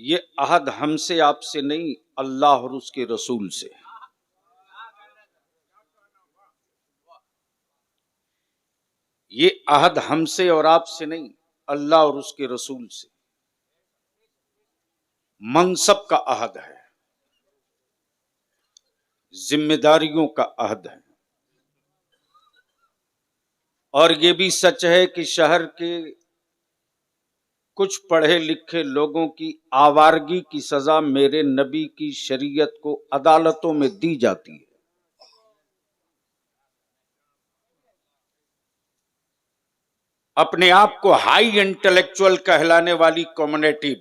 ये अहद हमसे आपसे नहीं, अल्लाह और उसके रसूल से। ये अहद हमसे और आपसे नहीं, अल्लाह और उसके रसूल से। मनसब का अहद है, जिम्मेदारियों का अहद है। और ये भी सच है कि शहर के कुछ पढ़े लिखे लोगों की आवारगी की सजा मेरे नबी की शरीयत को अदालतों में दी जाती है। अपने आप को हाई इंटेलेक्चुअल कहलाने वाली कम्युनिटी,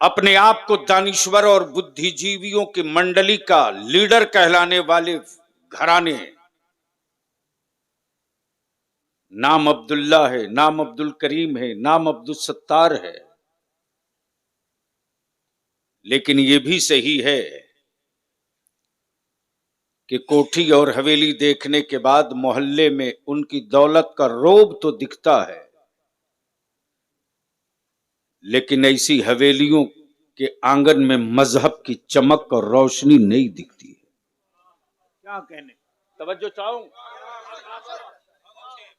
अपने आप को दानिश्वर और बुद्धिजीवियों की मंडली का लीडर कहलाने वाले घराने, नाम अब्दुल्ला है, नाम अब्दुल करीम है, नाम अब्दुल सत्तार है, लेकिन यह भी सही है कि कोठी और हवेली देखने के बाद मोहल्ले में उनकी दौलत का रोब तो दिखता है, लेकिन ऐसी हवेलियों के आंगन में मजहब की चमक और रोशनी नहीं दिखती है। क्या कहने, तवज्जो चाहूं,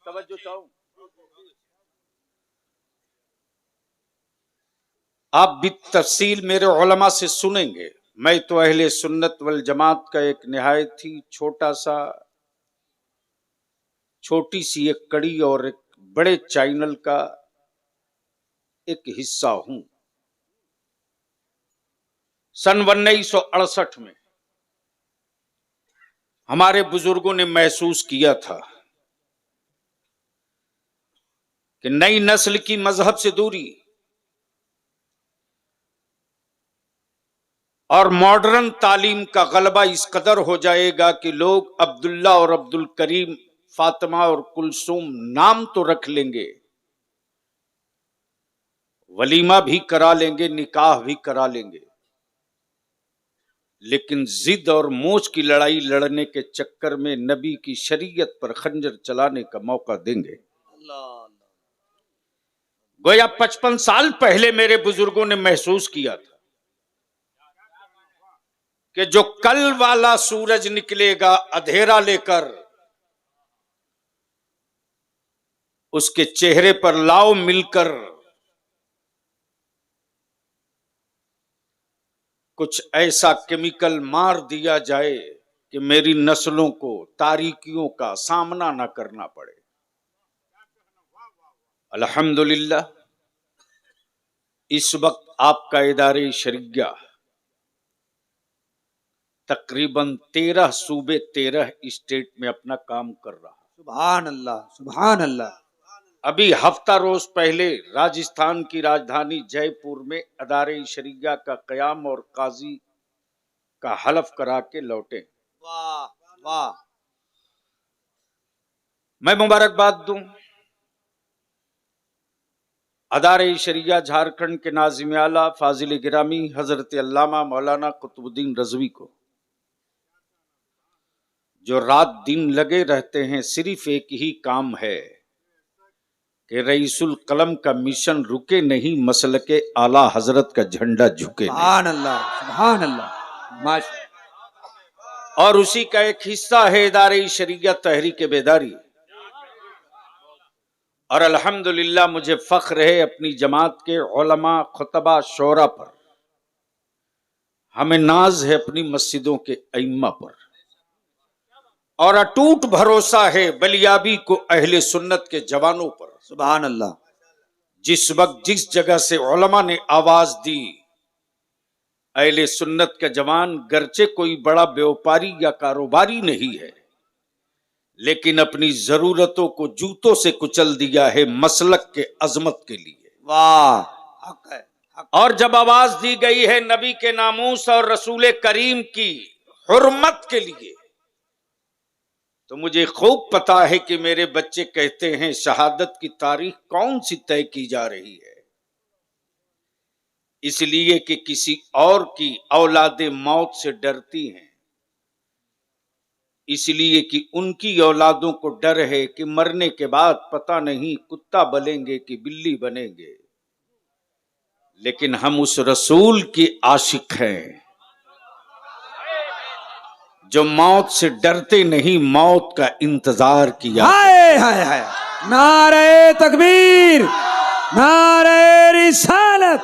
तवज्जो चाहूं। आप भी तफसील मेरे उलमा से सुनेंगे। मैं तो अहले सुन्नत वल जमात का एक निहायत ही छोटी सी एक कड़ी और एक बड़े चैनल का एक हिस्सा हूं। सन 1968 में हमारे बुजुर्गों ने महसूस किया था कि नई नस्ल की मजहब से दूरी और मॉडर्न तालीम का गलबा इस कदर हो जाएगा कि लोग अब्दुल्ला और अब्दुल करीम, फातिमा और कुलसूम नाम तो रख लेंगे, वलीमा भी करा लेंगे, निकाह भी करा लेंगे, लेकिन जिद और मोच की लड़ाई लड़ने के चक्कर में नबी की शरीयत पर खंजर चलाने का मौका देंगे। गोया 55 साल पहले मेरे बुजुर्गों ने महसूस किया था कि जो कल वाला सूरज निकलेगा अंधेरा लेकर, उसके चेहरे पर लाओ मिलकर कुछ ऐसा केमिकल मार दिया जाए कि मेरी नस्लों को तारीकियों का सामना ना करना पड़े। अल्हम्दुलिल्लाह, इस वक्त आपका इदारे शरिया तकरीबन 13 सूबे 13 स्टेट में अपना काम कर रहा है। सुभान अल्लाह, सुभान अल्लाह। अभी हफ्ता रोज पहले राजस्थान की राजधानी जयपुर में अदारे शरिया का कयाम और काजी का हलफ करा के लौटे। वाह वाह। मैं मुबारकबाद दूं अदारे शरिया झारखंड के नाज़िम आला फाजिल गिरामी हजरत अल्लामा मौलाना कुतुबुद्दीन रज़वी को, जो रात दिन लगे रहते हैं। सिर्फ एक ही काम है कि रईसुल कलम का मिशन रुके नहीं, मसलके आला हजरत का झंडा झुके नहीं। सुभान अल्लाह, सुभान अल्लाह, माशा। और उसी का एक हिस्सा है इदारे शरिया तहरीक बेदारी। और अल्हम्दुलिल्लाह मुझे फख्र है अपनी जमात के उलमा, खुतबा, शोरा पर। हमें नाज है अपनी मस्जिदों के अइम्मा पर, और अटूट भरोसा है बलियाबी को अहले सुन्नत के जवानों पर। सुभान अल्लाह। जिस वक्त जिस जगह से उलमा ने आवाज दी, अहले सुन्नत का जवान गरचे कोई बड़ा व्यापारी या कारोबारी नहीं है, लेकिन अपनी जरूरतों को जूतों से कुचल दिया है मसलक के अजमत के लिए। वाह, हक है, हक। और जब आवाज दी गई है नबी के नामूस और रसूल करीम की हुर्मत के लिए, तो मुझे खूब पता है कि मेरे बच्चे कहते हैं शहादत की तारीख कौन सी तय की जा रही है, इसलिए कि किसी और की औलादे मौत से डरती हैं। इसलिए कि उनकी औलादों को डर है कि मरने के बाद पता नहीं कुत्ता बनेंगे कि बिल्ली बनेंगे, लेकिन हम उस रसूल के आशिक हैं जो मौत से डरते नहीं, मौत का इंतजार किया। हाय हाय हाय, नारे तकबीर, नारे रिसालत।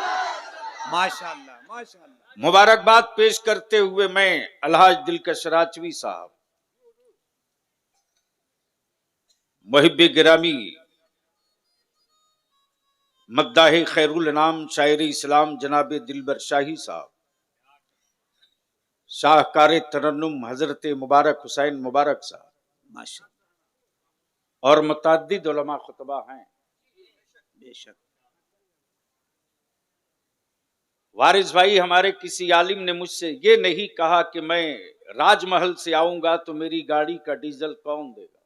माशाअल्लाह माशाअल्लाह। मुबारकबाद पेश करते हुए मैं अलहाज दिलकश राजवी साहब, मुहिब्बे गिरामी, मद्दाहे खैरुल नाम, शायर इस्लाम जनाब दिलबर शाही साहब, शाहकार तरन्नुम हजरत मुबारक हुसैन मुबारक साहब, माशाअल्लाह, और मुतअद्दिद उलमा खुतबा हैं। बेशक। वारिस भाई, हमारे किसी आलिम ने मुझसे ये नहीं कहा कि मैं राजमहल से आऊंगा तो मेरी गाड़ी का डीजल कौन देगा।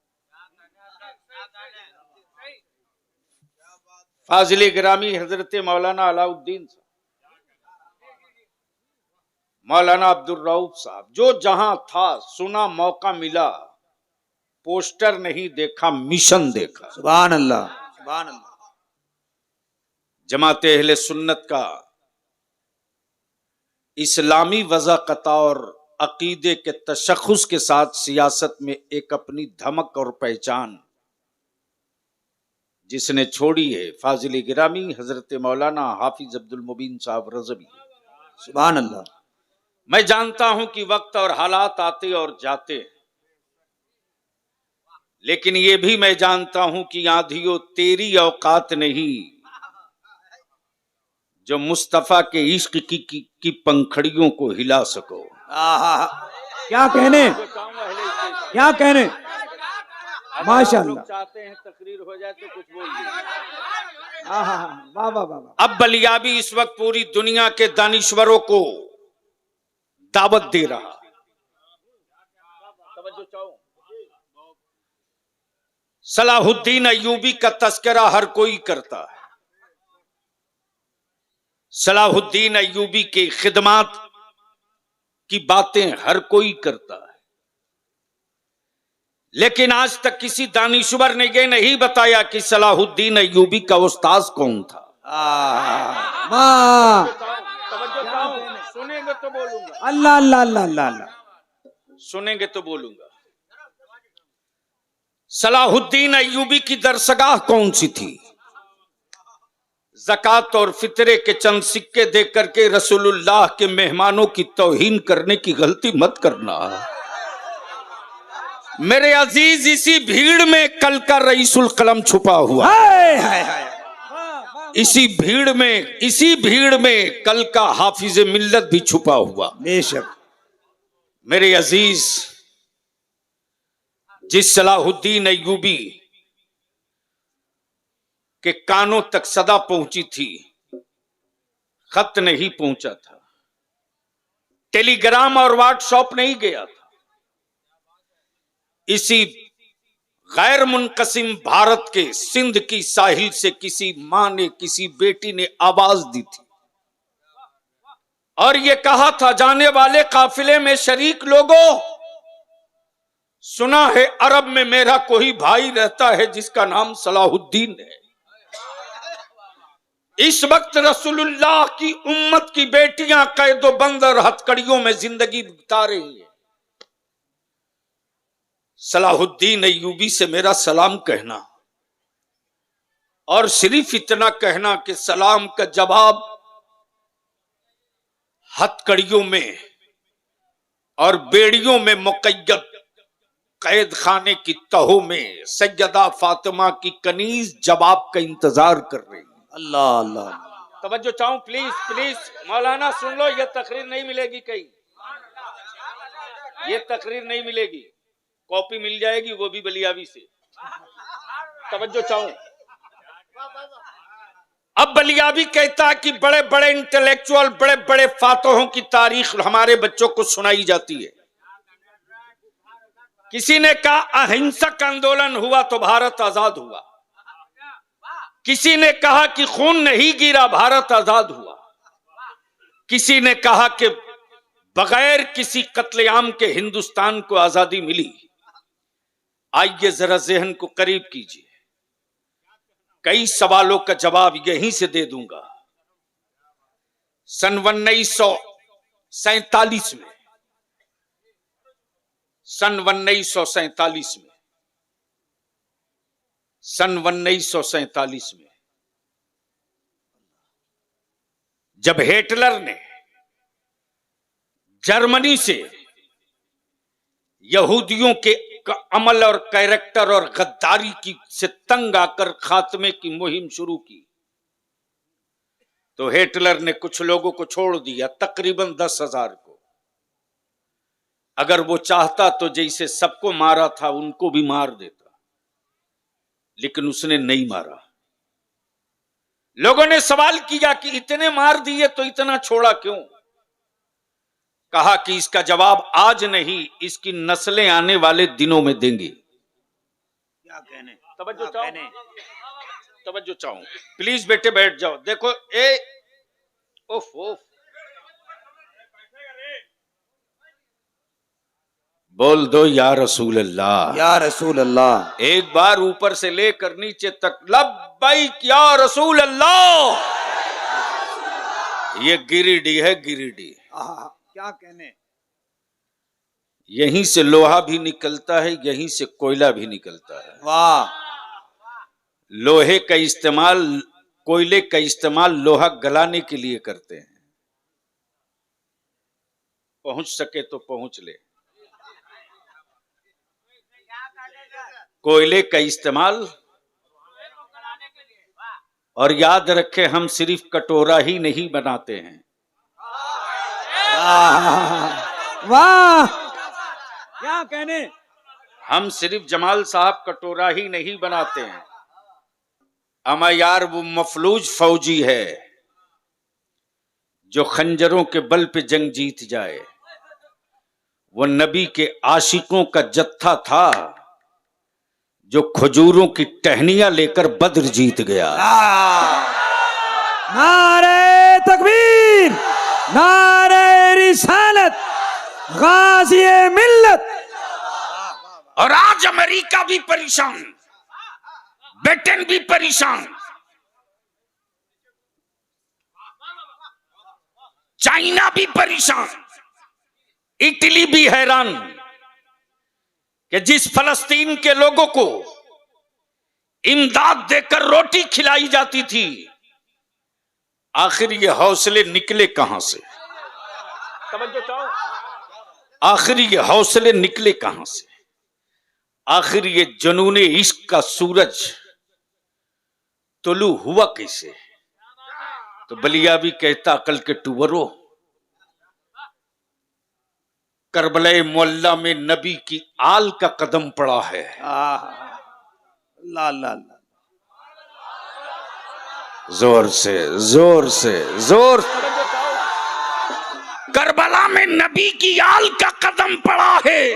फाजिले गिरामी हजरत मौलाना अलाउद्दीन साहब, मौलाना अब्दुल रऊफ साहब, जो जहां था सुना, मौका मिला, पोस्टर नहीं देखा, मिशन देखा। सुभान अल्लाह सुभान अल्लाह। जमात अहले सुन्नत का इस्लामी वज़ाक़त और अकीदे के तशख़्ख़ुस के साथ सियासत में एक अपनी धमक और पहचान जिसने छोड़ी है, फाजिल गिरामी हजरत मौलाना हाफिज अब्दुल मुबीन साहब रज़वी। सुभान अल्लाह। मैं जानता हूं कि वक्त और हालात आते और जाते हैं, लेकिन यह भी मैं जानता हूं कि आंधियों तेरी औकात नहीं जो मुस्तफा के इश्क की पंखड़ियों को हिला सको। आहा, क्या कहने, क्या कहने। माशाअल्लाह। चाहते हैं तकरीर हो जाए तो कुछ बोल दीजिए। वाह वाह वाह। अब बलियाबी इस वक्त पूरी दुनिया के दानिश्वरों को दावत दे रहा। तवज्जो चाहो। सलाहुद्दीन अय्यूबी का तस्करा हर कोई करता है, सलाहुद्दीन अय्यूबी के खिदमात की बातें हर कोई करता है, लेकिन आज तक किसी दानिश्वर ने यह नहीं बताया कि सलाहुद्दीन अय्यूबी का उस्ताद कौन था। सुनेंगे तो बोलूंगा। अल्लाह अल्लाह अल्लाह अल्लाह। सुनेंगे तो बोलूंगा। सलाहुद्दीन अय्यूबी की दरसगाह कौन सी थी? ज़कात और फितरे के चंद सिक्के दे करके रसूलुल्लाह के मेहमानों की तौहीन करने की गलती मत करना मेरे अजीज। इसी भीड़ में कल का रईसुल कलम छुपा हुआ। इसी भीड़ में कल का हाफिज मिल्लत भी छुपा हुआ। बेशक। मेरे अजीज, जिस सलाहुद्दीन अय्यूबी के कानों तक सदा पहुंची थी, खत नहीं पहुंचा था, टेलीग्राम और व्हाट्सएप नहीं गया था, इसी गैर मुनकसिम भारत के सिंध की साहिल से किसी मां ने, किसी बेटी ने आवाज दी थी और यह कहा था, जाने वाले काफिले में शरीक लोगों, सुना है अरब में मेरा कोई भाई रहता है जिसका नाम सलाहुद्दीन है। इस वक्त रसूलुल्लाह की उम्मत की बेटियां कैदो बंद और हथकड़ियों में जिंदगी बिता रही है। सलाहुद्दीन अय्यूबी से मेरा सलाम कहना और सिर्फ इतना कहना कि सलाम का जवाब हथकड़ियों में और बेड़ियों में मुक़य्यद कैद खाने की तहों में सैयदा फातिमा की कनीज जवाब का इंतजार कर रही है। अल्लाह अल्लाह। तवज्जो चाहूं, प्लीज प्लीज मौलाना सुन लो, ये तकरीर नहीं मिलेगी कहीं, ये तकरीर नहीं मिलेगी, कॉपी मिल जाएगी वो भी बलियाबी से। तवज्जो चाहूं। अब बलियाबी कहता है कि बड़े बड़े इंटेलेक्चुअल, बड़े बड़े फातहों की तारीख हमारे बच्चों को सुनाई जाती है। किसी ने कहा अहिंसक आंदोलन हुआ तो भारत आजाद हुआ, किसी ने कहा कि खून नहीं गिरा भारत आजाद हुआ, किसी ने कहा कि बगैर किसी कत्लेआम के हिंदुस्तान को आजादी मिली। आइए जरा ज़हन को करीब कीजिए, कई सवालों का जवाब यहीं से दे दूंगा। सन 1947 में, सन 1947 में जब हिटलर ने जर्मनी से यहूदियों के अमल और कैरेक्टर और गद्दारी की से तंग आकर खात्मे की मुहिम शुरू की, तो हिटलर ने कुछ लोगों को छोड़ दिया, तकरीबन 10,000 को। अगर वो चाहता तो जैसे सबको मारा था उनको भी मार देता, लेकिन उसने नहीं मारा। लोगों ने सवाल किया कि इतने मार दिए तो इतना छोड़ा क्यों? कहा कि इसका जवाब आज नहीं, इसकी नस्लें आने वाले दिनों में देंगी। क्या कहने, तवज्जो चाहूं, प्लीज बेटे बैठ जाओ। देखो ओफ बोल दो या रसूल अल्लाह, या रसूल अल्लाह। एक बार ऊपर से लेकर नीचे तक लब्बैक या रसूल अल्लाह। ये गिरिडीह है, गिरिडीह। क्या कहने, यहीं से लोहा भी निकलता है, यहीं से कोयला भी निकलता है। वाह। लोहे का इस्तेमाल, कोयले का इस्तेमाल लोहा गलाने के लिए करते हैं। पहुंच सके तो पहुंच ले। कोयले का इस्तेमाल, और याद रखें हम सिर्फ कटोरा ही नहीं बनाते हैं। वाह, क्या कहने, हम सिर्फ जमाल साहब कटोरा ही नहीं बनाते हैं। अमा यार वो मफलूज फौजी है जो खंजरों के बल पे जंग जीत जाए। वो नबी के आशिकों का जत्था था जो खजूरों की टहनियां लेकर बद्र जीत गया। नारे तकबीर, नारे रिसालत, गाज़ी मिल्लत। और आज अमेरिका भी परेशान, ब्रिटेन भी परेशान, चाइना भी परेशान, इटली भी हैरान कि जिस फलस्तीन के लोगों को इमदाद देकर रोटी खिलाई जाती थी, आखिर ये हौसले निकले कहां से? आखिर ये हौसले निकले कहां से? आखिर ये जुनूने इश्क का सूरज तुलू हुआ कैसे? तो बलिया भी कहता अकल के टूवरो, करबला मोहल्ला में नबी की आल का कदम पड़ा है। ला ला ला, जोर से जोर से जोर। करबला में नबी की आल का कदम पड़ा है,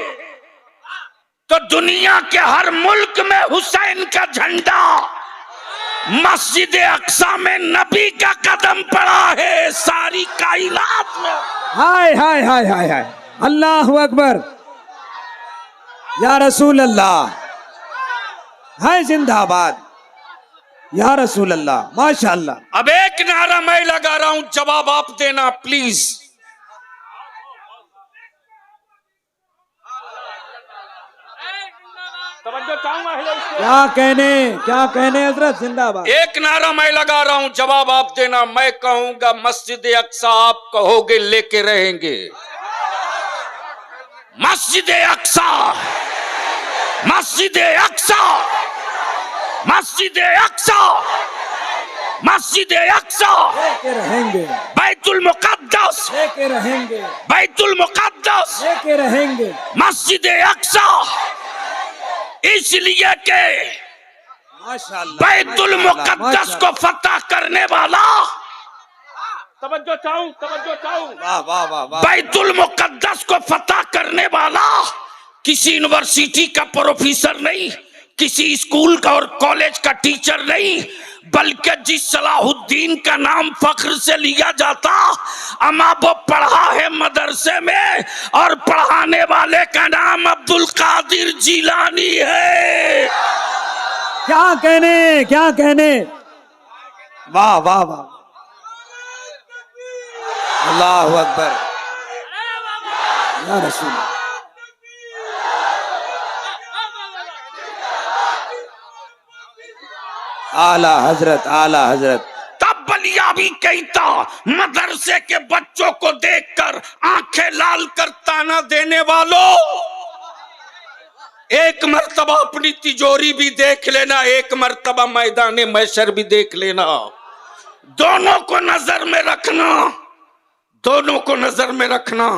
तो दुनिया के हर मुल्क में हुसैन का झंडा, मस्जिद अक्सा में नबी का कदम पड़ा है, सारी कायनात में। हाय हाय हाय हाय हाय, अल्लाह अकबर, या रसूल अल्लाह, हाय जिंदाबाद, या रसूल अल्लाह, माशाअल्लाह। अब एक नारा मैं लगा रहा हूं, जवाब आप देना प्लीज। क्या कहने हजरत, जिंदाबाद। एक नारा मैं लगा रहा हूं, जवाब आप देना। मैं कहूंगा मस्जिद अक्सा, आप कहोगे लेके रहेंगे। मस्जिद अक्सा, मस्जिद अक्सा, मस्जिद अक्सा, मस्जिद अक्सा, लेके रहेंगे। बैतुल मुकद्दस, लेके रहेंगे। बैतुल मुकद्दस, लेके रहेंगे। मस्जिद अक्सा, इसलिए के माशाअल्लाह, बैतुल मुकद्दस को फतह करने वाला, तवज्जो चाहूं, वाह वाह वाह वाह, बैतुल मुकद्दस को फतह करने वाला किसी यूनिवर्सिटी का प्रोफेसर नहीं, किसी स्कूल का और कॉलेज का टीचर नहीं, बल्कि जिस सलाहुद्दीन का नाम फख्र से लिया जाता, अमा वो पढ़ा है मदरसे में और पढ़ाने वाले का नाम अब्दुल कादिर जिलानी है। क्या कहने, क्या कहने। वाह वाह वाह, अल्लाह अकबर या रसूल। आला हजरत, आला हजरत। तब बलियाबी कहता, मदरसे के बच्चों को देखकर आंखें लाल कर ताना देने वालों, एक मर्तबा अपनी तिजोरी भी देख लेना, एक मर्तबा मैदान महशर भी देख लेना। दोनों को नजर में रखना, दोनों को नजर में रखना,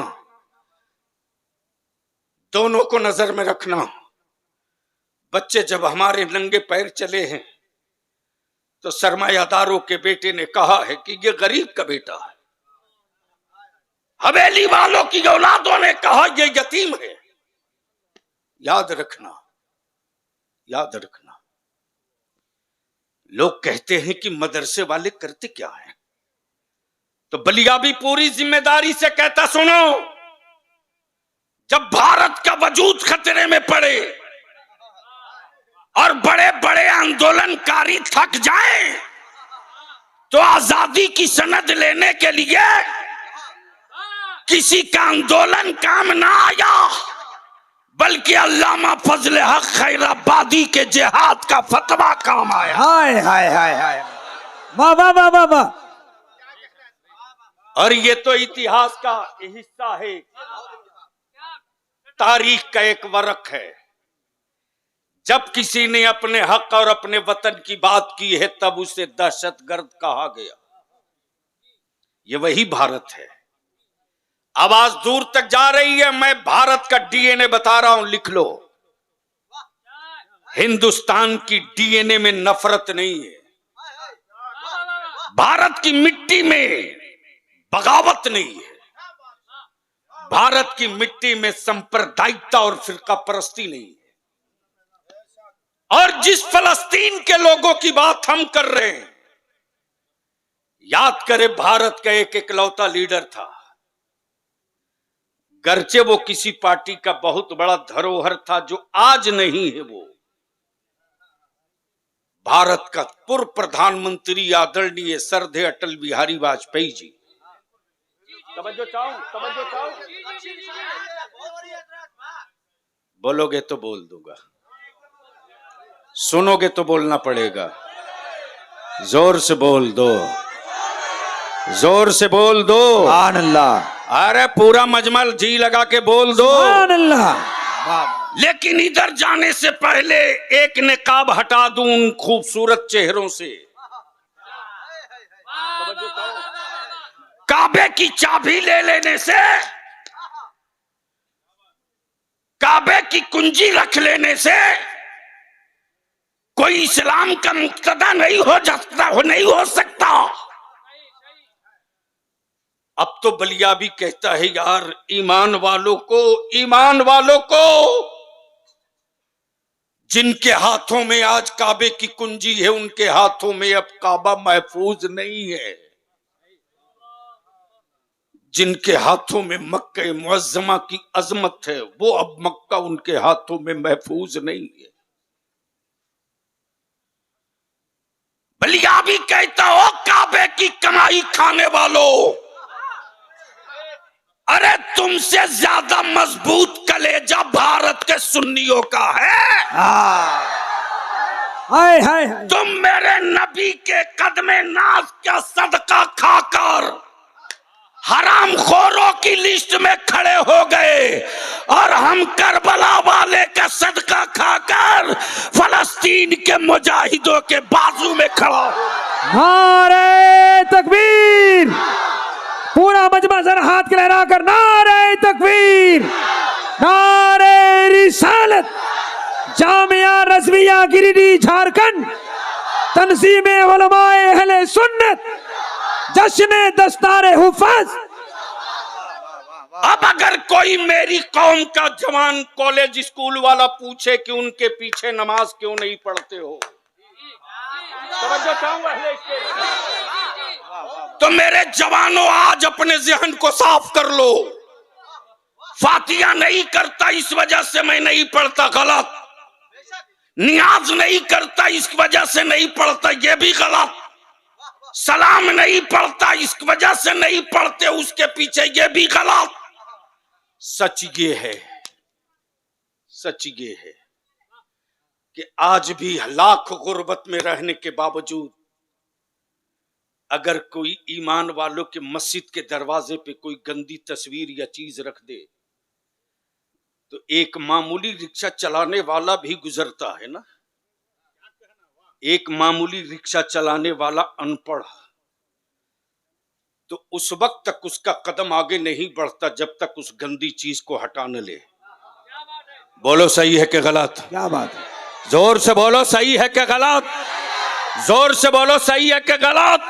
दोनों को नजर में रखना। बच्चे जब हमारे नंगे पैर चले हैं तो सरमायादारों के बेटे ने कहा है कि ये गरीब का बेटा है, हवेली वालों की औलादों ने कहा ये यतीम है। याद रखना, याद रखना। लोग कहते हैं कि मदरसे वाले करते क्या है, तो बलियाबी पूरी जिम्मेदारी से कहता, सुनो, जब भारत का वजूद खतरे में पड़े और बड़े बड़े आंदोलनकारी थक जाएं, तो आजादी की सनद लेने के लिए किसी का आंदोलन काम ना आया, बल्कि अल्लामा फजल हक खैराबादी के जिहाद का फतवा काम आया। हाय हाय हाय हाय, वाह वाह वाह वाह वाह। और ये तो इतिहास का हिस्सा है, तारीख का एक वरक है। जब किसी ने अपने हक और अपने वतन की बात की है तब उसे दहशतगर्द कहा गया। ये वही भारत है। आवाज दूर तक जा रही है, मैं भारत का डीएनए बता रहा हूं, लिख लो। हिंदुस्तान की डीएनए में नफरत नहीं है, भारत की मिट्टी में बगावत नहीं है, भारत की मिट्टी में सांप्रदायिकता और फिरका परस्ती नहीं है। और जिस फलस्तीन के लोगों की बात हम कर रहे हैं, याद करें भारत का एक इकलौता लीडर था, गर्चे वो किसी पार्टी का बहुत बड़ा धरोहर था, जो आज नहीं है। वो भारत का पूर्व प्रधानमंत्री आदरणीय श्रद्धेय अटल बिहारी वाजपेयी जी। तवज्जो चाहो, तवज्जो चाहो। बोलोगे तो बोल दूंगा, सुनोगे तो बोलना पड़ेगा। जोर से बोल दो, जोर से बोल दो। सुभान अल्लाह। अरे पूरा मजमल जी लगा के बोल दो। सुभान अल्लाह। लेकिन इधर जाने से पहले एक निकाब हटा दूं उन खूबसूरत चेहरों से। काबे की चाबी ले लेने से, काबे की कुंजी रख लेने से कोई इस्लाम का मुक्तदा नहीं हो सकता। अब तो बलियाबी कहता है, यार ईमान वालों को, ईमान वालों को, जिनके हाथों में आज काबे की कुंजी है, उनके हाथों में अब काबा महफूज नहीं है। जिनके हाथों में मक्का मुअज्जमा की अजमत है, वो अब मक्का उनके हाथों में महफूज नहीं है। बलियाबी कहता हो, काबे की कमाई खाने वालों, अरे तुमसे ज्यादा मजबूत कलेजा भारत के सुन्नियों का है। हाय हाय हाय। तुम मेरे नबी के कदमे नाज का सदका खाकर हराम खोरों की लिस्ट में खड़े हो गए, और हम करबला वाले का सदका खाकर फलस्तीन के मुजाहिदों के बाजू में खड़ा हो। नारे तकबीर। पूरा मजमा जरा हाथ के लहरा कर नारे तकबीर, नारे रिसालत। जामिया रज़विया गिरिडीह झारखंड, तंजीमे उलमाए अहले सुन्नत, जश्न दस्तारे हुफ़ाज़। अब अगर कोई मेरी कौम का जवान कॉलेज स्कूल वाला पूछे कि उनके पीछे नमाज क्यों नहीं पढ़ते हो, तो मेरे जवानों, आज अपने जहन को साफ कर लो। फातिहा नहीं करता इस वजह से मैं नहीं पढ़ता, गलत। नियाज नहीं करता इस वजह से नहीं पढ़ता, यह भी गलत। सलाम नहीं पढ़ता इस वजह से नहीं पढ़ते, उसके पीछे यह भी गलत। सच ये है, सच ये है कि आज भी लाख गुर्बत में रहने के बावजूद अगर कोई ईमान वालों के मस्जिद के दरवाजे पे कोई गंदी तस्वीर या चीज रख दे तो एक मामूली रिक्शा चलाने वाला भी गुजरता है ना, एक मामूली रिक्शा चलाने वाला अनपढ़, तो उस वक्त तक उसका कदम आगे नहीं बढ़ता जब तक उस गंदी चीज को हटा न ले। बोलो सही है कि गलत? क्या बात है? जोर से बोलो, सही है कि गलत? जोर से बोलो, सही है कि गलत?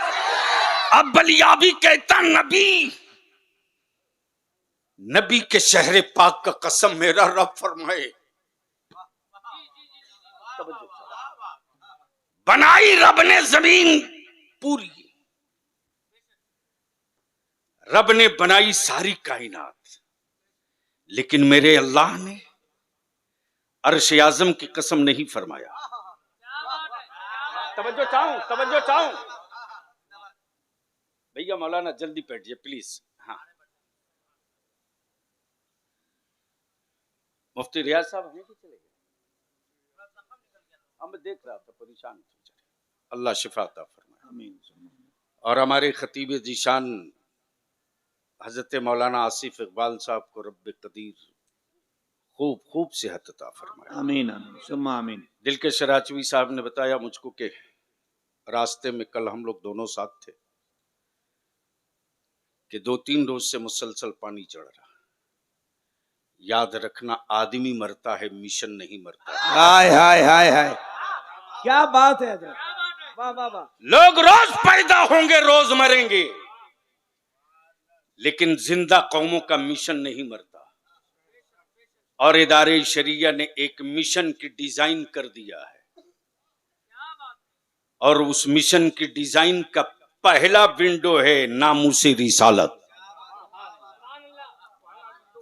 अब बलियाबी कहता नबी के शहर पाक का कसम मेरा रब फरमाए, बनाई रब ने जमीन पूरी, रब ने बनाई सारी कायनात, लेकिन मेरे अल्लाह ने अर्श आजम की कसम नहीं फरमाया। तवज्जो चाहूं भैया, मौलाना जल्दी बैठिए प्लीज। हाँ, मुफ्ती रियाज साहब हैं कि चले गए? हम देख रहा था, परेशान थे। अल्लाह शिफा अता फरमाए, आमीन। और हमारे खतीब जीशान हजरत मौलाना आसिफ इकबाल साहब को रब कदीर खूब खूब सेहत अता फरमाए, आमीन आमीन सुम्मा आमीन। दिल के शराचवी साहब ने बताया मुझको कि रास्ते में कल हम लोग दोनों साथ थे कि 2-3 रोज से मुसलसल पानी चढ़ रहा। याद रखना, आदमी मरता है, मिशन नहीं मरता। हाय हाय हाय हाय, क्या बात है हजरत, वाह वाह वाह। लोग रोज पैदा होंगे, रोज मरेंगे, लेकिन जिंदा कौमों का मिशन नहीं मरता। और इदारे शरिया ने एक मिशन की डिजाइन कर दिया है, और उस मिशन की डिजाइन का पहला विंडो है नामूसी रिसालत।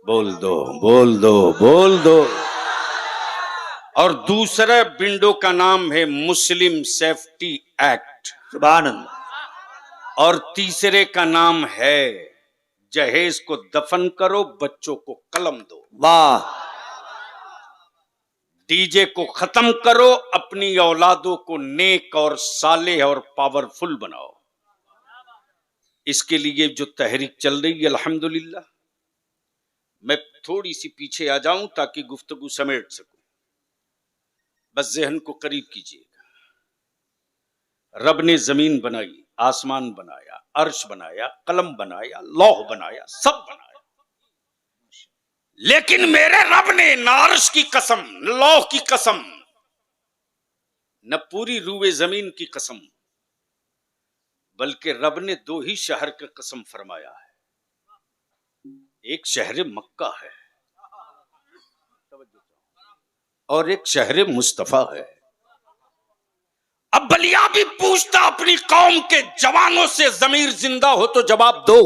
बोल दो बोल दो बोल दो। और दूसरा विंडो का नाम है मुस्लिम सेफ्टी एक्ट, सुभान अल्लाह। और तीसरे का नाम है जहेज को दफन करो, बच्चों को कलम दो। वाह। डीजे को खत्म करो, अपनी औलादों को नेक और सालेह और पावरफुल बनाओ। इसके लिए जो तहरीक चल रही है अल्हम्दुलिल्लाह, मैं थोड़ी सी पीछे आ जाऊं ताकि गुफ्तगू समेट सकूं। बस जहन को करीब कीजिएगा। रब ने जमीन बनाई, आसमान बनाया, अर्श बनाया, कलम बनाया, लौह बनाया, सब बनाया, लेकिन मेरे रब ने न अर्श की कसम, न लौह की कसम, न पूरी रूए जमीन की कसम, बल्कि रब ने 2 ही शहर की कसम फरमाया है। एक शहर मक्का है और एक शहर मुस्तफा है। अब बलिया भी पूछता अपनी कौम के जवानों से, जमीर जिंदा हो तो जवाब दो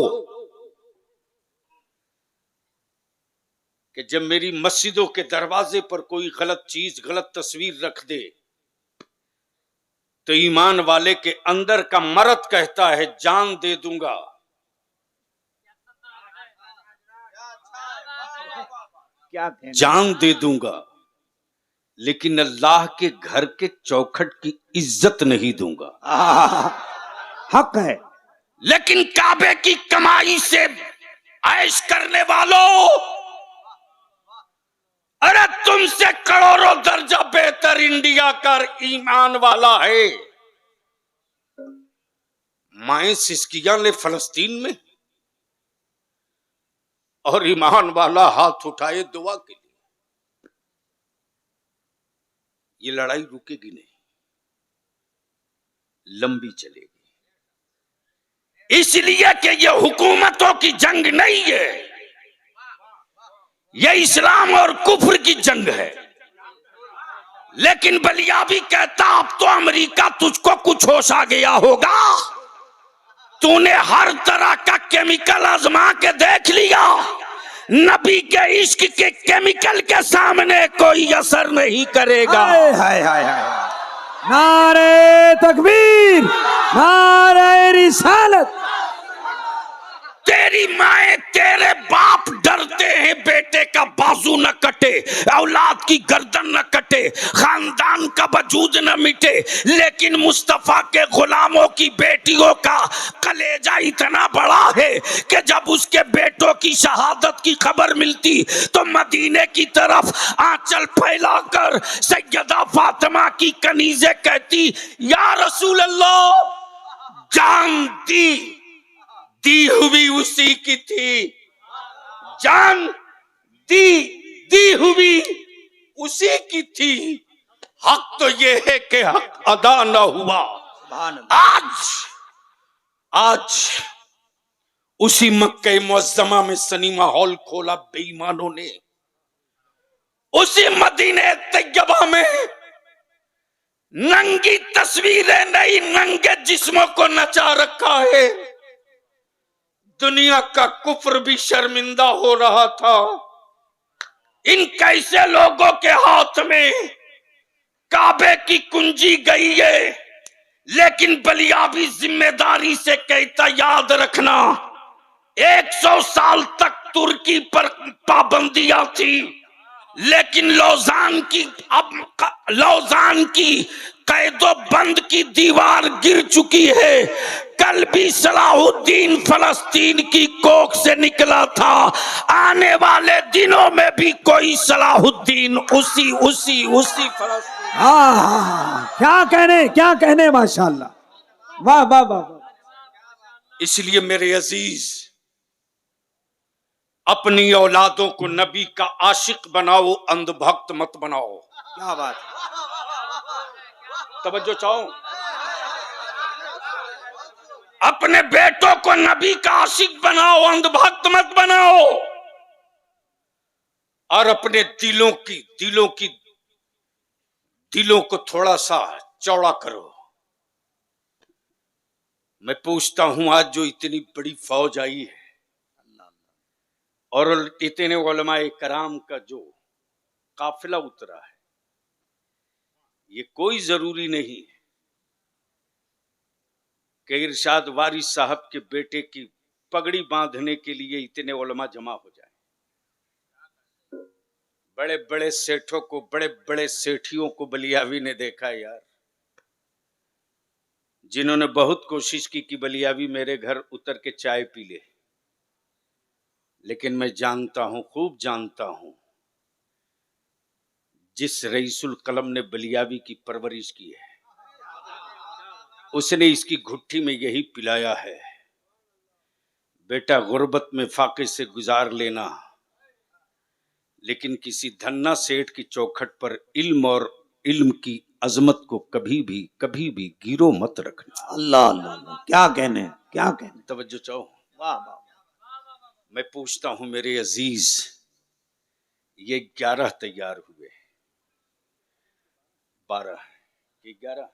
कि जब मेरी मस्जिदों के दरवाजे पर कोई गलत चीज, गलत तस्वीर रख दे तो ईमान वाले के अंदर का मर्द कहता है जान दे दूंगा। क्या कहना? जान दे दूंगा, लेकिन अल्लाह के घर के चौखट की इज्जत नहीं दूंगा। हक है। लेकिन काबे की कमाई से ऐश करने वालों, अरे तुमसे करोड़ों दर्जा बेहतर इंडिया का ईमान वाला है। माए सिस्किया ने फलस्तीन में, और ईमान वाला हाथ उठाए दुआ के लिए। ये लड़ाई रुकेगी नहीं, लंबी चलेगी। इसलिए कि ये हुकूमतों की जंग नहीं है, ये इस्लाम और कुफ्र की जंग है। लेकिन बलियाबी कहता अब तो अमेरिका तुझको कुछ होश आ गया होगा, तूने हर तरह का केमिकल आजमा के देख लिया, नबी के इश्क के केमिकल के सामने कोई असर नहीं करेगा। हाय हाय हाय हाय, नारे तकबीर, नारे रिसालत। तेरी माए तेरे बाप डरते हैं बेटे का बाजू न कटे, औलाद की गर्दन न कटे, खानदान का वजूद न मिटे, लेकिन मुस्तफा के गुलामों की बेटियों का कलेजा इतना बड़ा है कि जब उसके बेटों की शहादत की खबर मिलती तो मदीने की तरफ आंचल फैलाकर सैयदा फातिमा की कनीज़े कहती, या रसूल अल्लाह, जान दी हुई उसी की थी, जान दी हुई उसी की थी, हक तो ये है कि हक अदा न हुआ। आज उसी मक्के मुअज्जमा में सिनेमा हॉल खोला बेईमानों ने, उसी मदीने तैयबा में नंगी तस्वीरें नहीं नंगे जिस्मों को नचा रखा है। दुनिया का कुफ्र भी शर्मिंदा हो रहा था। इन कैसे लोगों के हाथ में काबे की कुंजी गई है, लेकिन बलियाबी जिम्मेदारी से कहता, याद रखना 100 साल तक तुर्की पर पाबंदियां थी, लेकिन लौजान की कैदो बंद की दीवार गिर चुकी है। कल भी सलाहुद्दीन फलस्तीन की कोख से निकला था, आने वाले दिनों में भी कोई सलाहुद्दीन उसी फलस्तीन। हाँ, क्या कहने माशाल्लाह, वाह वाह वाह वाह। इसलिए मेरे अजीज, अपनी औलादों को नबी का आशिक बनाओ, अंधभक्त मत बनाओ। क्या बात, तवज्जो चाहो। अपने बेटों को नबी का आशिक बनाओ, अंधभक्त मत बनाओ। और अपने दिलों को थोड़ा सा चौड़ा करो। मैं पूछता हूं, आज जो इतनी बड़ी फौज आई है और इतने उलमाए कराम का जो काफिला उतरा है, ये कोई जरूरी नहीं है कि इरशाद वारिस साहब के बेटे की पगड़ी बांधने के लिए इतने उलमा जमा हो जाए। बड़े बड़े सेठों को, बड़े बड़े सेठियों को बलियावी ने देखा यार, जिन्होंने बहुत कोशिश की कि बलियावी मेरे घर उतर के चाय पी ले, लेकिन मैं जानता हूं, खूब जानता हूं, जिस रईसुल कलम ने बलियावी की परवरिश की है, उसने इसकी घुट्टी में यही पिलाया है, बेटा गुर्बत में फाके से गुजार लेना, लेकिन किसी धन्ना सेठ की चौखट पर इल्म और इल्म की अजमत को कभी भी गिरो मत रखना। अल्लाह अल्लाह, क्या कहने। तवज्जो चाहो। वाह वाह। मैं पूछता हूं मेरे अजीज, ये 11 तैयार हुए, 12 11।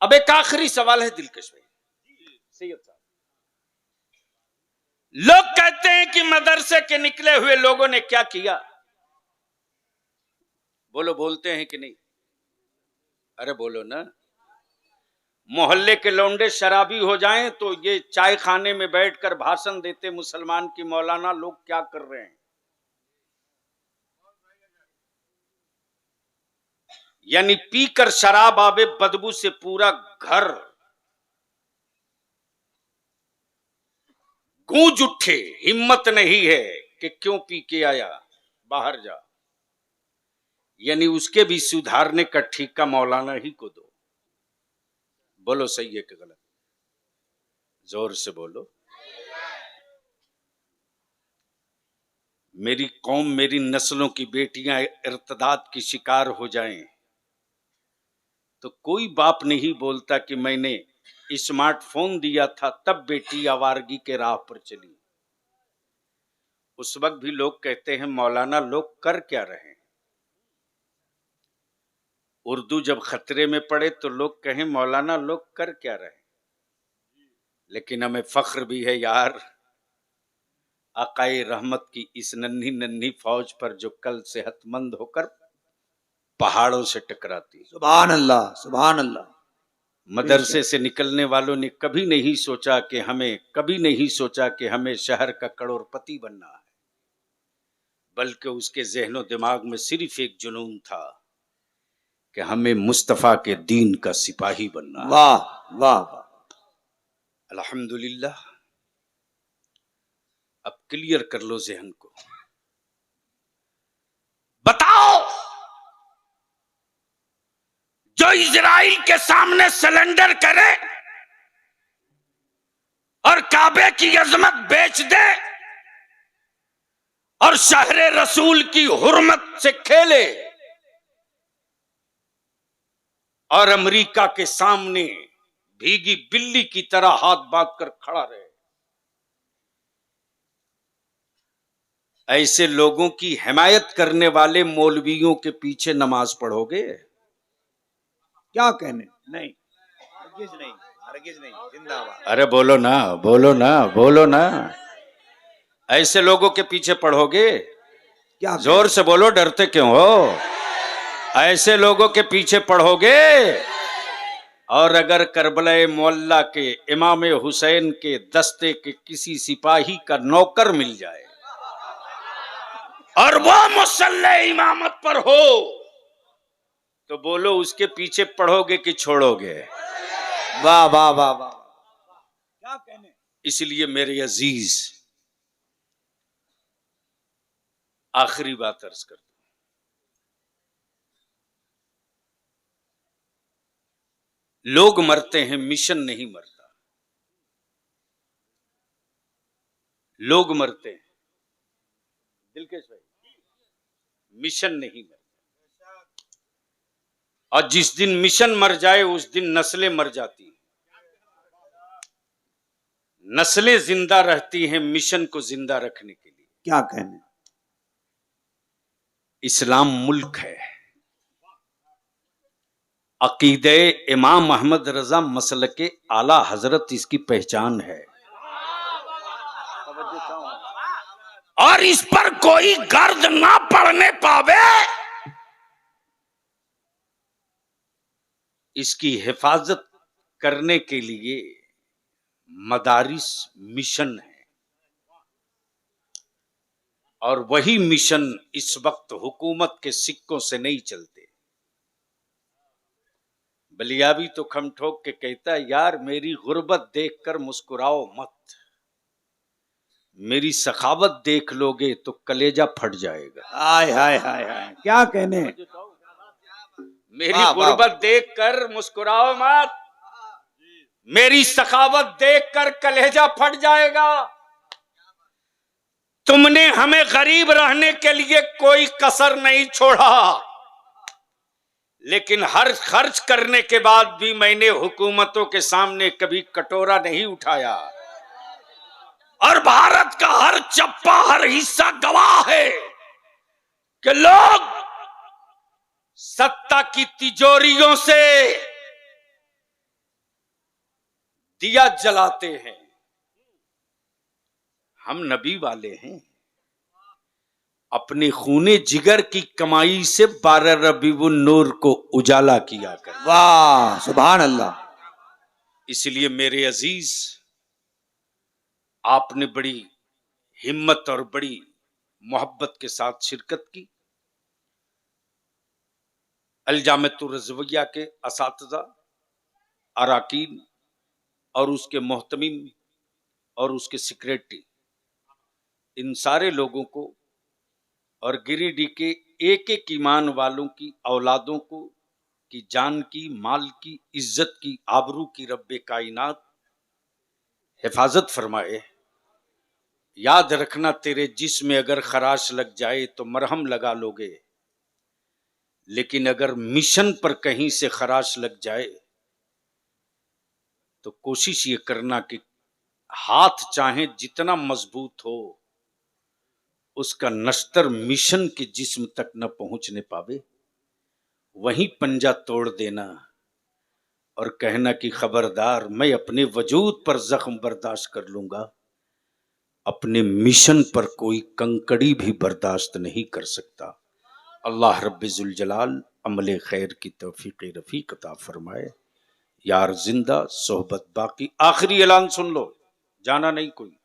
अब एक आखिरी सवाल है दिलकश भाई, सैयद साहब, लोग कहते हैं कि मदरसे के निकले हुए लोगों ने क्या किया, बोलो, बोलते हैं कि नहीं? अरे बोलो ना। मोहल्ले के लौंडे शराबी हो जाएं तो ये चाय खाने में बैठकर भाषण देते मुसलमान की मौलाना लोग क्या कर रहे हैं, यानी पीकर शराब आवे बदबू से पूरा घर गूंज उठे, हिम्मत नहीं है कि क्यों पी के आया, बाहर जा, यानी उसके भी सुधारने का ठीका मौलाना ही को दो। बोलो सही है कि गलत? जोर से बोलो। मेरी कौम, मेरी नस्लों की बेटियां इर्तदाद की शिकार हो जाएं तो कोई बाप नहीं बोलता कि मैंने स्मार्टफोन दिया था तब बेटी आवारगी के राह पर चली। उस वक्त भी लोग कहते हैं मौलाना लोग कर क्या रहे हैं। उर्दू जब खतरे में पड़े तो लोग कहें मौलाना लोग कर क्या रहे हैं। लेकिन हमें फख्र भी है यार, आकाए रहमत की इस नन्ही नन्ही फौज पर जो कल सेहतमंद होकर पहाड़ों से टकराती। सुभान अल्लाह, सुभान अल्लाह। मदरसे से निकलने वालों ने कभी नहीं सोचा कि हमें शहर का करोड़पति बनना है, बल्कि उसके ज़हनो दिमाग में सिर्फ एक जुनून था कि हमें मुस्तफ़ा के दीन का सिपाही बनना है। वाह वाह वाह। अल्हम्दुलिल्लाह। अब क्लियर कर लो ज़हन को। बताओ, जो इजराइल के सामने सरेंडर करे और काबे की अजमत बेच दे और शहरे रसूल की हुर्मत से खेले और अमेरिका के सामने भीगी बिल्ली की तरह हाथ बांध कर खड़ा रहे, ऐसे लोगों की हिमायत करने वाले मौलवियों के पीछे नमाज पढ़ोगे? क्या कहने? नहीं, हरगिज नहीं, हरगिज नहीं। जिंदाबाद। अरे बोलो ना, बोलो ना, बोलो ना। ऐसे लोगों के पीछे पढ़ोगे? क्या जोर से बोलो, डरते क्यों हो? ऐसे लोगों के पीछे पढ़ोगे? और अगर करबला मोहल्ला के इमाम हुसैन के दस्ते के किसी सिपाही का नौकर मिल जाए और वो मुसल्ले इमामत पर हो, तो बोलो उसके पीछे पढ़ोगे कि छोड़ोगे? वाह वाह वाह वाह। क्या कहने? इसलिए मेरे अजीज, आखिरी बात अर्ज कर दूं। लोग मरते हैं, मिशन नहीं मरता। लोग मरते हैं, दिलकेश भाई, मिशन नहीं मरता। और जिस दिन मिशन मर जाए उस दिन नस्लें मर जाती हैं। नस्लें जिंदा रहती हैं मिशन को जिंदा रखने के लिए। क्या कहने? इस्लाम मुल्क है। अकीदे इमाम अहमद रजा मसलके आला हजरत इसकी पहचान है, और इस पर कोई गर्द ना पड़ने पावे, इसकी हिफाजत करने के लिए मदारिस मिशन है। और वही मिशन इस वक्त हुकूमत के सिक्कों से नहीं चलते। बलियाबी तो खम ठोक के कहता है, यार मेरी गुर्बत देखकर मुस्कुराओ मत, मेरी सखावत देख लोगे तो कलेजा फट जाएगा। हाय हाय हाय हाय। क्या कहने? मेरी गुर्बत देखकर मुस्कुराओ मत, मेरी सखावत देखकर कलेजा फट जाएगा। तुमने हमें गरीब रहने के लिए कोई कसर नहीं छोड़ा, लेकिन हर खर्च करने के बाद भी मैंने हुकूमतों के सामने कभी कटोरा नहीं उठाया। और भारत का हर चप्पा, हर हिस्सा गवाह है कि लोग सत्ता की तिजोरियों से दिया जलाते हैं। हम नबी वाले हैं, अपने खूने जिगर की कमाई से 12 रबीउन नूर को उजाला किया कर। वाह सुभान अल्लाह। इसलिए मेरे अजीज, आपने बड़ी हिम्मत और बड़ी मोहब्बत के साथ शिरकत की। अल-जामिअतुर रज़विय्या के असातिज़ा, अराकीन और उसके मोहतमीम और उसके सेक्रेटरी, इन सारे लोगों को और गिरिडीह के एक एक ईमान वालों की औलादों को की जान की, माल की, इज्जत की, आबरू की रब्बे कायनात हिफाजत फरमाए। याद रखना, तेरे जिस्म में अगर खराश लग जाए तो मरहम लगा लोगे, लेकिन अगर मिशन पर कहीं से खराश लग जाए तो कोशिश ये करना कि हाथ चाहे जितना मजबूत हो, उसका नश्तर मिशन के जिस्म तक न पहुंचने पावे, वहीं पंजा तोड़ देना और कहना कि खबरदार, मैं अपने वजूद पर जख्म बर्दाश्त कर लूंगा, अपने मिशन पर कोई कंकड़ी भी बर्दाश्त नहीं कर सकता। अल्लाह रब्बुल जलाल अमले खैर की तौफीक रफीक अता फरमाए। यार जिंदा सोहबत बाकी। आखिरी ऐलान सुन लो, जाना नहीं कोई।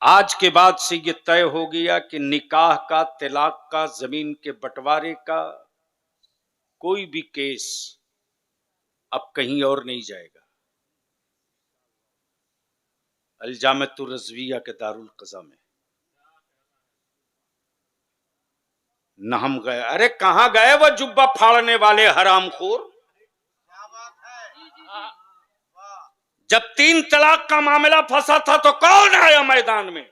आज के बाद से ये तय हो गया कि निकाह का, तलाक का, जमीन के बंटवारे का कोई भी केस अब कहीं और नहीं जाएगा। अलजामतुर रज़विया के दारुल क़ज़ा में न हम गए। अरे कहां गए वो जुब्बा फाड़ने वाले हरामखोर? जब 3 तलाक का मामला फंसा था तो कौन आया मैदान में?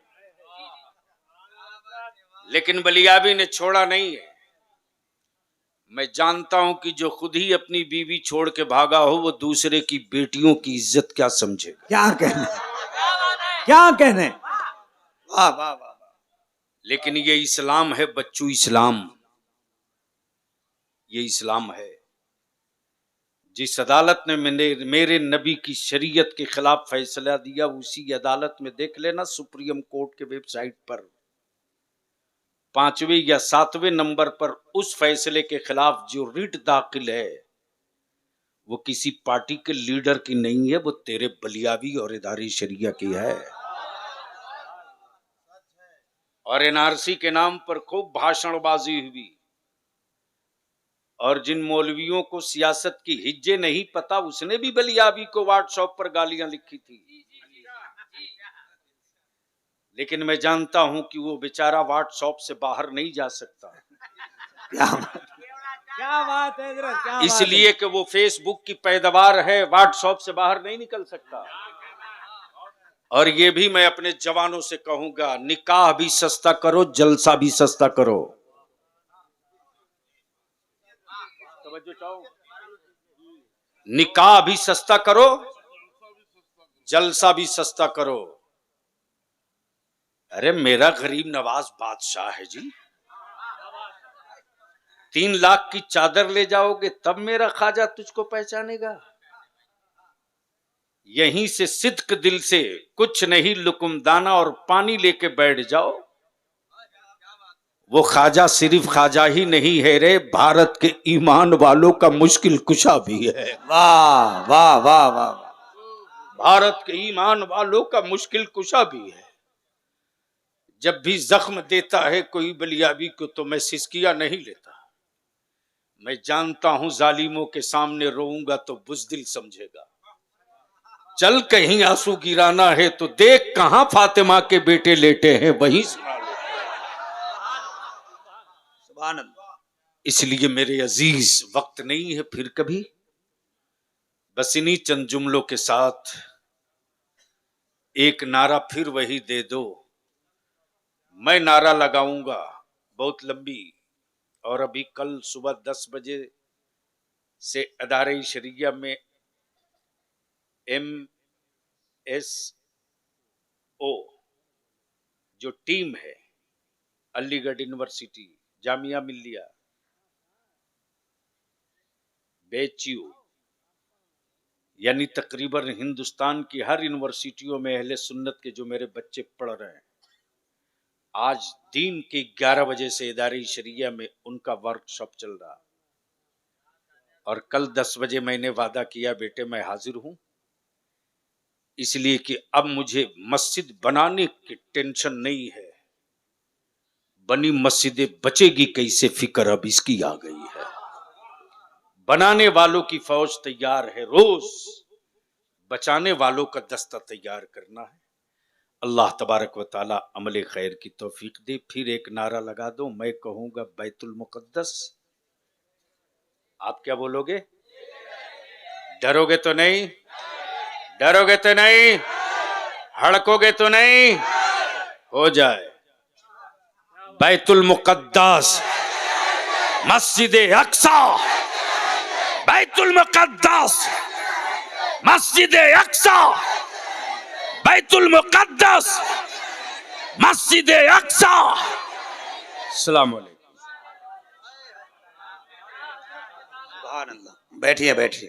लेकिन बलियाबी ने छोड़ा नहीं है। मैं जानता हूं कि जो खुद ही अपनी बीवी छोड़ के भागा हो, वो दूसरे की बेटियों की इज्जत क्या समझेगा। क्या कहने, क्या कहने। वाह वाह वाह। लेकिन ये इस्लाम है बच्चू, इस्लाम, ये इस्लाम है। जिस अदालत ने मेरे नबी की शरीयत के खिलाफ फैसला दिया, उसी अदालत में देख लेना सुप्रीम कोर्ट के वेबसाइट पर 5वें या 7वें नंबर पर उस फैसले के खिलाफ जो रिट दाखिल है, वो किसी पार्टी के लीडर की नहीं है, वो तेरे बलियावी और इदारे शरिया की है। और एनआरसी के नाम पर खूब भाषणबाजी हुई, और जिन मौलवियों को सियासत की हिज्जे नहीं पता, उसने भी बलियावी को व्हाट्सएप पर गालियां लिखी थी। लेकिन मैं जानता हूं कि वो बेचारा व्हाट्सएप से बाहर नहीं जा सकता। क्या बात है हजरत, क्या इसलिए कि वो फेसबुक की पैदावार है, व्हाट्सएप से बाहर नहीं निकल सकता। और ये भी मैं अपने जवानों से कहूंगा, निकाह भी सस्ता करो, जलसा भी सस्ता करो। निकाह भी सस्ता करो, जलसा भी सस्ता करो। अरे मेरा गरीब नवाज बादशाह है जी, 3 लाख की चादर ले जाओगे तब मेरा ख्वाजा तुझको पहचानेगा। यहीं से सिद्क दिल से कुछ नहीं लुकुमदाना और पानी लेके बैठ जाओ। वो ख्वाजा सिर्फ ख्वाजा ही नहीं है रे, भारत के ईमान वालों का मुश्किल कुशा भी है। वाह वाह वाह वाह। भारत के ईमान वालों का मुश्किल कुशा भी है। जब भी जख्म देता है कोई बलियाबी को, तो मैं सिसकिया नहीं लेता। मैं जानता हूं जालिमों के सामने रोऊंगा तो बुज़दिल समझेगा। चल कहीं आंसू गिराना है तो देख कहां फातिमा के बेटे लेटे हैं, वहीं सुना ले। सुभान अल्लाह। इसलिए मेरे अजीज, वक्त नहीं है फिर कभी, बस इन्हीं चंद जुमलों के साथ एक नारा फिर वही दे दो। मैं नारा लगाऊंगा बहुत लंबी, और अभी कल सुबह 10 बजे से अदारे शरिया में MSO जो टीम है, अलीगढ़ यूनिवर्सिटी, जामिया मिल्लिया, BHU, यानी तकरीबन हिंदुस्तान की हर यूनिवर्सिटियों में अहले सुन्नत के जो मेरे बच्चे पढ़ रहे हैं, आज दिन के 11 बजे से इदारे शरिया में उनका वर्कशॉप चल रहा। और कल 10 बजे मैंने वादा किया, बेटे मैं हाजिर हूं, इसलिए कि अब मुझे मस्जिद बनाने की टेंशन नहीं है, बनी मस्जिदें बचेगी कैसे फिक्र अब इसकी आ गई है। बनाने वालों की फौज तैयार है, रोज बचाने वालों का दस्ता तैयार करना है। अल्लाह तबारक व ताला अमले खैर की तौफीक दे। फिर एक नारा लगा दो, मैं कहूंगा बैतुल मुकद्दस। आप क्या बोलोगे? डरोगे तो नहीं? डरोगे तो नहीं? हड़कोगे तो नहीं? हो जाए। बैतुल मुकद्दस, मस्जिद अक्सा, बैतुल मुकद्दस, मस्जिद अक्सा, बैतुल मुकद्दस, मस्जिद अक्सा। अस्सलाम वालेकुम। सुभान अल्लाह। बैठिए बैठिए।